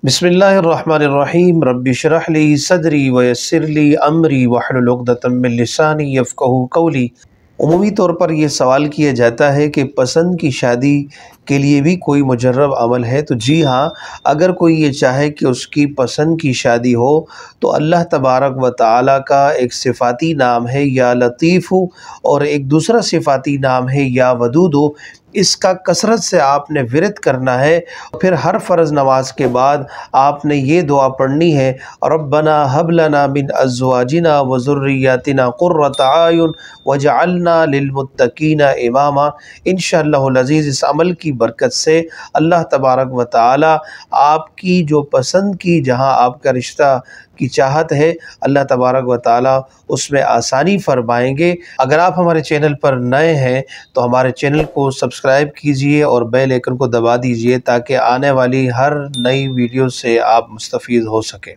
بسم اللہ الرحمن الرحیم رب اشرح لی صدری ویسر لی امری واحلل عقدۃ من لسانی یفقہوا قولی۔ عمومی طور پر یہ سوال کیا جاتا ہے کہ پسند کی شادی کے لیے بھی کوئی مجرب عمل ہے؟ تو جی ہاں، اگر کوئی یہ چاہے کہ اس کی پسند کی شادی ہو تو اللہ تبارک و تعالیٰ کا ایک صفاتی نام ہے یا لطیف، اور ایک دوسرا صفاتی نام ہے یا ودود۔ اس کا کثرت سے آپ نے ورد کرنا ہے۔ پھر ہر فرض نماز کے بعد آپ نے یہ دعا پڑھنی ہے، ربنا ہب لنا من ازواجنا وذریاتنا قرۃ اعین وجعلنا للمتقین اماما۔ انشاءاللہ العزیز اس عمل کی برکت سے اللہ تبارک و تعالی آپ کی جو پسند کی، جہاں آپ کا رشتہ کی چاہت ہے، اللہ تبارک و تعالی اس میں آسانی فرمائیں گے۔ اگر آپ ہمارے چینل پر نئے ہیں تو ہمارے چینل کو سبسکرائب کیجئے اور بیل آئیکن کو دبا دیجئے تاکہ آنے والی ہر نئی ویڈیو سے آپ مستفید ہو سکیں۔